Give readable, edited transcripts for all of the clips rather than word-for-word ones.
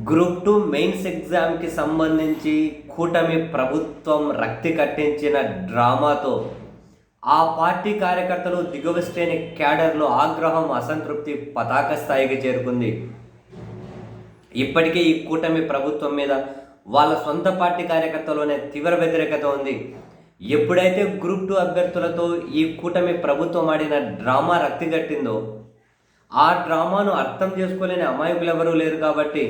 Group 2 mains ఎగ్జామ్కి సంబంధించి కూటమి ప్రభుత్వం రక్తి కట్టించిన డ్రామాతో ఆ పార్టీ కార్యకర్తలు దిగువ శ్రేణి క్యాడర్లో ఆగ్రహం, అసంతృప్తి పతాక స్థాయికి చేరుకుంది. ఇప్పటికే ఈ కూటమి ప్రభుత్వం మీద వాళ్ళ సొంత పార్టీ కార్యకర్తలోనే తీవ్ర వ్యతిరేకత ఉంది. ఎప్పుడైతే గ్రూప్ 2 అభ్యర్థులతో ఈ కూటమి ప్రభుత్వం ఆడిన డ్రామా రక్తి కట్టిందో, ఆ డ్రామాను అర్థం చేసుకోలేని అమాయకులు ఎవరూ లేరు. కాబట్టి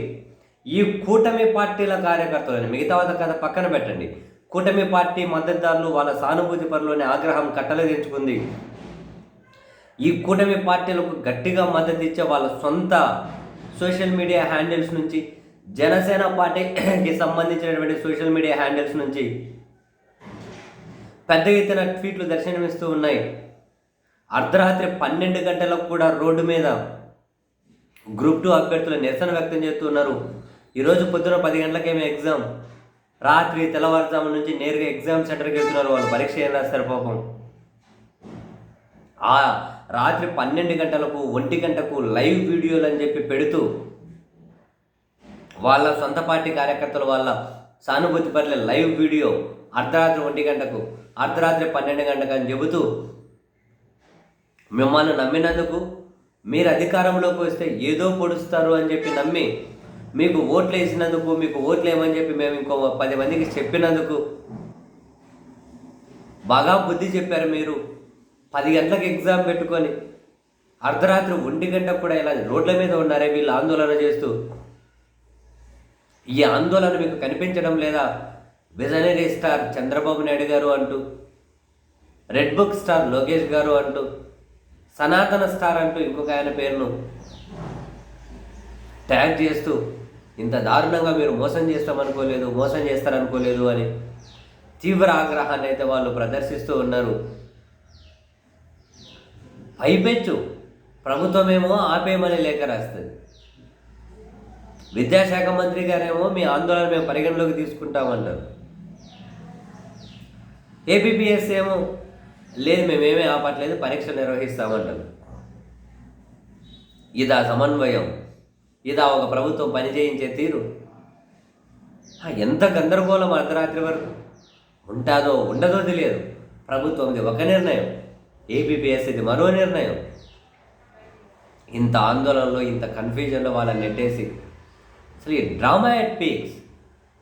ఈ కూటమి పార్టీల కార్యకర్తలని, మిగతా కథ పక్కన పెట్టండి, కూటమి పార్టీ మద్దతుదారులు వాళ్ళ సానుభూతి పరులోని ఆగ్రహం కట్టలదించుకుంది. ఈ కూటమి పార్టీలకు గట్టిగా మద్దతు ఇచ్చే వాళ్ళ సొంత సోషల్ మీడియా హ్యాండిల్స్ నుంచి, జనసేన పార్టీకి సంబంధించినటువంటి సోషల్ మీడియా హ్యాండిల్స్ నుంచి పెద్ద ఎత్తున ట్వీట్లు దర్శనమిస్తూ ఉన్నాయి. అర్ధరాత్రి 12 గంటలకు కూడా రోడ్డు మీద గ్రూప్ 2 అభ్యర్థులు నిరసన వ్యక్తం చేస్తున్నారు. ఈరోజు పొద్దున 10 గంటలకేమో ఎగ్జామ్, రాత్రి తెల్లవారుజాము నుంచి నేరుగా ఎగ్జామ్ సెంటర్కి వెళ్తున్నారు. వాళ్ళు పరీక్ష ఏం రాస్తారు పాపం. ఆ రాత్రి 12 గంటలకు 1 గంటకు లైవ్ వీడియోలు అని చెప్పి పెడుతూ వాళ్ళ సొంత పార్టీ కార్యకర్తలు వాళ్ళ సానుభూతి పట్ల లైవ్ వీడియో అర్ధరాత్రి 1 గంటకు, అర్ధరాత్రి 12 గంటకు అని చెబుతూ మిమ్మల్ని నమ్మినందుకు, మీరు అధికారంలోకి వస్తే ఏదో పొడుస్తారు అని చెప్పి నమ్మి మీకు ఓట్లు వేసినందుకు, మీకు ఓట్లు వేయమని చెప్పి మేము ఇంకో 10 మందికి చెప్పినందుకు బాగా బుద్ధి చెప్పారు. మీరు 10 గంటలకు ఎగ్జామ్ పెట్టుకొని అర్ధరాత్రి 1 గంటకు కూడా ఇలా రోడ్ల మీద ఉన్నారే వీళ్ళు ఆందోళన చేస్తూ. ఈ ఆందోళన మీకు కనిపించడం లేదా? విజనరీ స్టార్ చంద్రబాబు నాయుడు గారు అంటూ, రెడ్ బుక్ స్టార్ లోకేష్ గారు అంటూ, సనాతన స్టార్ అంటూ ఇంకొక ఆయన పేరును ట్యాగ్ చేస్తూ ఇంత దారుణంగా మీరు మోసం చేస్తామనుకోలేదు, మోసం చేస్తారనుకోలేదు అని తీవ్ర ఆగ్రహాన్ని అయితే వాళ్ళు ప్రదర్శిస్తూ ఉన్నారు. పైపెచ్చు ప్రభుత్వమేమో ఆపేయమని లేఖ రాస్తుంది. విద్యాశాఖ మంత్రి గారేమో మీ ఆందోళన మేము పరిగణలోకి తీసుకుంటామంటారు. ఏపీపీఎస్ ఏమో లేదు, మేమేమీ ఆపట్లేదు, పరీక్ష నిర్వహిస్తామంటారు. ఇదా సమన్వయం? ఇదా ఒక ప్రభుత్వం పనిచేయించే తీరు? ఎంత గందరగోళం అర్ధరాత్రి వరకు ఉంటుందో ఉండదో తెలియదు. ప్రభుత్వంది ఒక నిర్ణయం, ఏపీపీఎస్ ఇది మరో నిర్ణయం. ఇంత ఆందోళనలో, ఇంత కన్ఫ్యూజన్లో వాళ్ళని నెట్టేసి అసలు ఈ డ్రామా ఎట్ పీక్స్.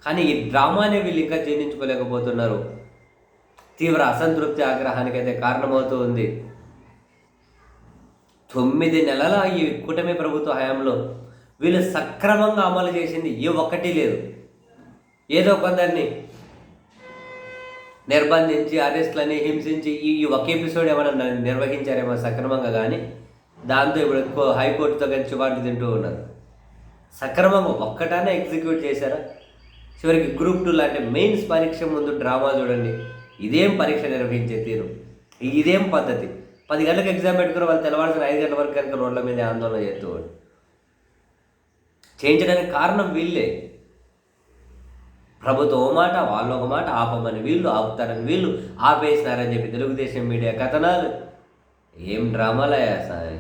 కానీ ఈ డ్రామాని వీళ్ళు ఇంకా జీర్ణించుకోలేకపోతున్నారు. తీవ్ర అసంతృప్తి, ఆగ్రహానికి అయితే కారణమవుతూ ఉంది. 9 నెలల ఈ కూటమి ప్రభుత్వ హయాంలో వీళ్ళు సక్రమంగా అమలు చేసింది ఏ ఒక్కటి లేదు. ఏదో కొందరిని నిర్బంధించి, అరెస్ట్లని హింసించి ఈ ఒక ఎపిసోడ్ ఏమైనా నిర్వహించారేమో సక్రమంగా. కానీ దాంతో ఇప్పుడు ఎక్కువ హైకోర్టుతో కానీ చివాట్లు తింటూ ఉన్నారు. సక్రమంగా ఒక్కటానే ఎగ్జిక్యూట్ చేశారా? చివరికి గ్రూప్ 2 లాంటి మెయిన్స్ పరీక్ష ముందు డ్రామా చూడండి. ఇదేం పరీక్ష నిర్వహించే తీరు? ఇదేం పద్ధతి? 10 గంటలకు ఎగ్జామ్ పెట్టుకుని వాళ్ళు తెల్లవారుసిన 5 గంటల వరకు కనుక రోడ్ల మీద ఆందోళన చేస్తూ చేయించడానికి కారణం వీళ్ళే. ప్రభుత్వం ఒక మాట, వాళ్ళు ఒక మాట, ఆపమని వీళ్ళు, ఆపుతారని వీళ్ళు, ఆపేసినారని చెప్పి తెలుగుదేశం మీడియా కథనాలు. ఏం డ్రామాలయ్యా సార్!